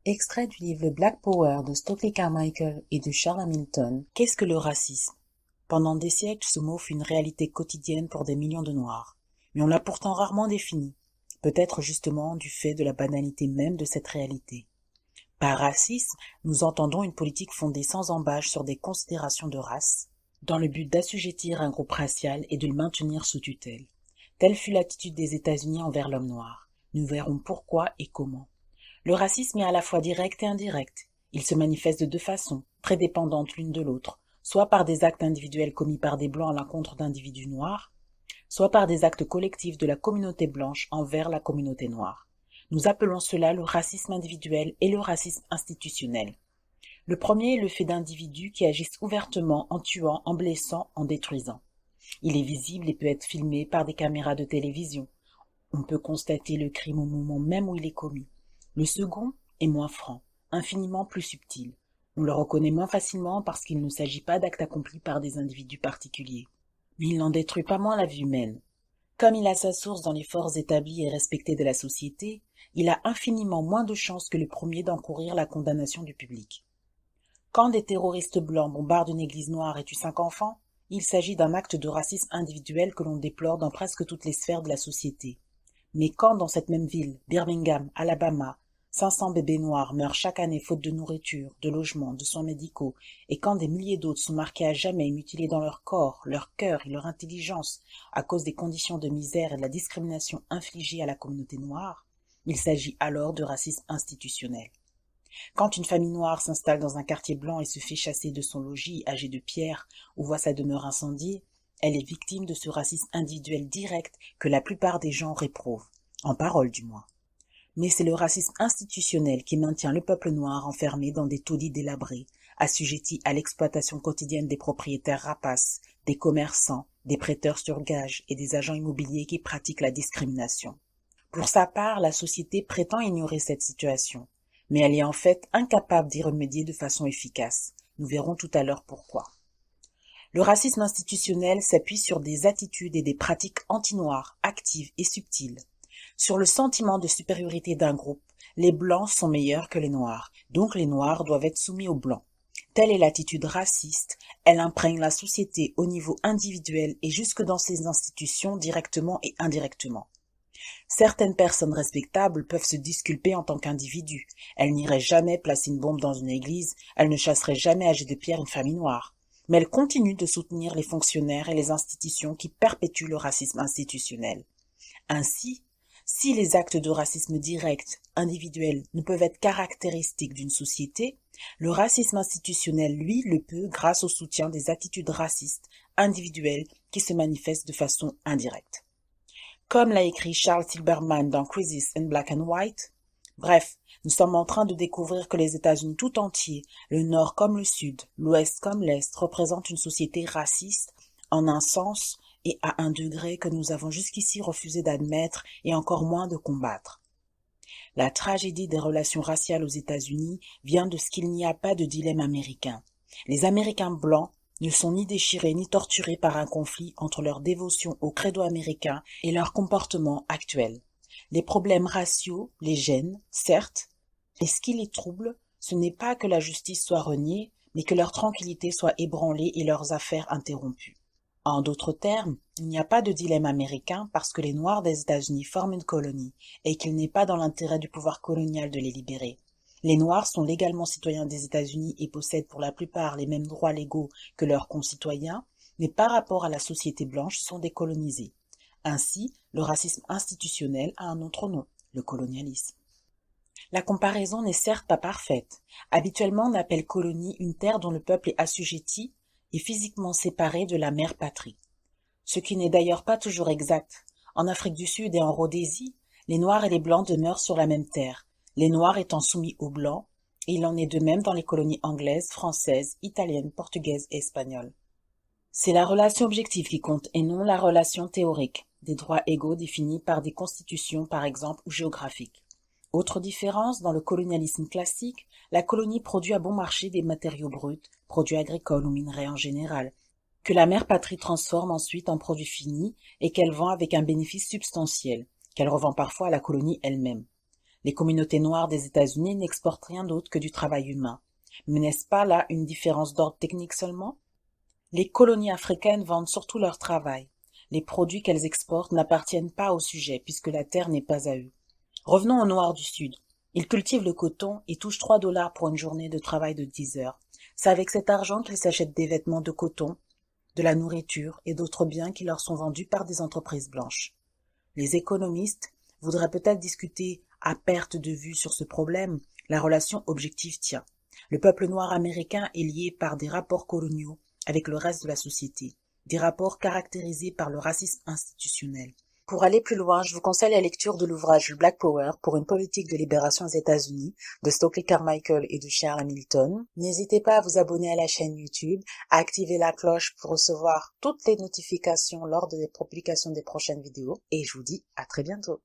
Extrait du livre Black Power de Stokely Carmichael et de Charles Hamilton. Qu'est-ce que le racisme? Pendant des siècles, ce mot fut une réalité quotidienne pour des millions de Noirs. Mais on l'a pourtant rarement défini. Peut-être justement du fait de la banalité même de cette réalité. Par racisme, nous entendons une politique fondée sans embâche sur des considérations de race, dans le but d'assujettir un groupe racial et de le maintenir sous tutelle. Telle fut l'attitude des États-Unis envers l'homme noir. Nous verrons pourquoi et comment. Le racisme est à la fois direct et indirect. Il se manifeste de deux façons, très dépendantes l'une de l'autre, soit par des actes individuels commis par des blancs à l'encontre d'individus noirs, soit par des actes collectifs de la communauté blanche envers la communauté noire. Nous appelons cela le racisme individuel et le racisme institutionnel. Le premier est le fait d'individus qui agissent ouvertement en tuant, en blessant, en détruisant. Il est visible et peut être filmé par des caméras de télévision. On peut constater le crime au moment même où il est commis. Le second est moins franc, infiniment plus subtil. On le reconnaît moins facilement parce qu'il ne s'agit pas d'actes accomplis par des individus particuliers. Mais il n'en détruit pas moins la vie humaine. Comme il a sa source dans les forces établies et respectées de la société, il a infiniment moins de chances que le premier d'encourir la condamnation du public. Quand des terroristes blancs bombardent une église noire et tuent 5 enfants, il s'agit d'un acte de racisme individuel que l'on déplore dans presque toutes les sphères de la société. Mais quand dans cette même ville, Birmingham, Alabama, 500 bébés noirs meurent chaque année faute de nourriture, de logement, de soins médicaux, et quand des milliers d'autres sont marqués à jamais et mutilés dans leur corps, leur cœur et leur intelligence à cause des conditions de misère et de la discrimination infligée à la communauté noire, il s'agit alors de racisme institutionnel. Quand une famille noire s'installe dans un quartier blanc et se fait chasser de son logis âgé de pierre ou voit sa demeure incendiée, elle est victime de ce racisme individuel direct que la plupart des gens réprouvent, en parole du moins. Mais c'est le racisme institutionnel qui maintient le peuple noir enfermé dans des taudis délabrés, assujetti à l'exploitation quotidienne des propriétaires rapaces, des commerçants, des prêteurs sur gage et des agents immobiliers qui pratiquent la discrimination. Pour sa part, la société prétend ignorer cette situation, mais elle est en fait incapable d'y remédier de façon efficace. Nous verrons tout à l'heure pourquoi. Le racisme institutionnel s'appuie sur des attitudes et des pratiques anti-noires, actives et subtiles. Sur le sentiment de supériorité d'un groupe, les blancs sont meilleurs que les noirs, donc les noirs doivent être soumis aux blancs. Telle est l'attitude raciste, elle imprègne la société au niveau individuel et jusque dans ses institutions directement et indirectement. Certaines personnes respectables peuvent se disculper en tant qu'individus. Elles n'iraient jamais placer une bombe dans une église, elles ne chasseraient jamais à jet de pierre une famille noire. Mais elles continuent de soutenir les fonctionnaires et les institutions qui perpétuent le racisme institutionnel. Ainsi, si les actes de racisme direct, individuel, ne peuvent être caractéristiques d'une société, le racisme institutionnel, lui, le peut grâce au soutien des attitudes racistes individuelles qui se manifestent de façon indirecte. Comme l'a écrit Charles Silberman dans Crisis in Black and White, bref, nous sommes en train de découvrir que les États-Unis tout entiers, le Nord comme le Sud, l'Ouest comme l'Est, représentent une société raciste en un sens et à un degré que nous avons jusqu'ici refusé d'admettre et encore moins de combattre. La tragédie des relations raciales aux États-Unis vient de ce qu'il n'y a pas de dilemme américain. Les Américains blancs ne sont ni déchirés ni torturés par un conflit entre leur dévotion au credo américain et leur comportement actuel. Les problèmes raciaux les gênent, certes, mais ce qui les trouble, ce n'est pas que la justice soit reniée, mais que leur tranquillité soit ébranlée et leurs affaires interrompues. En d'autres termes, il n'y a pas de dilemme américain parce que les Noirs des États-Unis forment une colonie et qu'il n'est pas dans l'intérêt du pouvoir colonial de les libérer. Les Noirs sont légalement citoyens des États-Unis et possèdent pour la plupart les mêmes droits légaux que leurs concitoyens, mais par rapport à la société blanche sont décolonisés. Ainsi, le racisme institutionnel a un autre nom, le colonialisme. La comparaison n'est certes pas parfaite. Habituellement, on appelle colonie une terre dont le peuple est assujetti et physiquement séparé de la mère patrie. Ce qui n'est d'ailleurs pas toujours exact. En Afrique du Sud et en Rhodésie, les Noirs et les Blancs demeurent sur la même terre, les Noirs étant soumis aux Blancs, et il en est de même dans les colonies anglaises, françaises, italiennes, portugaises et espagnoles. C'est la relation objective qui compte et non la relation théorique, des droits égaux définis par des constitutions par exemple ou géographiques. Autre différence, dans le colonialisme classique, la colonie produit à bon marché des matériaux bruts, produits agricoles ou minerais en général, que la mère patrie transforme ensuite en produits finis et qu'elle vend avec un bénéfice substantiel, qu'elle revend parfois à la colonie elle-même. Les communautés noires des États-Unis n'exportent rien d'autre que du travail humain. Mais n'est-ce pas là une différence d'ordre technique seulement? Les colonies africaines vendent surtout leur travail. Les produits qu'elles exportent n'appartiennent pas au sujet puisque la terre n'est pas à eux. Revenons aux Noirs du Sud. Ils cultivent le coton et touchent 3 dollars pour une journée de travail de 10 heures. C'est avec cet argent qu'ils s'achètent des vêtements de coton, de la nourriture et d'autres biens qui leur sont vendus par des entreprises blanches. Les économistes voudraient peut-être discuter à perte de vue sur ce problème. La relation objective tient. Le peuple noir américain est lié par des rapports coloniaux avec le reste de la société, des rapports caractérisés par le racisme institutionnel. Pour aller plus loin, je vous conseille la lecture de l'ouvrage Black Power pour une politique de libération aux États-Unis de Stokely Carmichael et de Charles Hamilton. N'hésitez pas à vous abonner à la chaîne YouTube, à activer la cloche pour recevoir toutes les notifications lors de la publication des prochaines vidéos et je vous dis à très bientôt.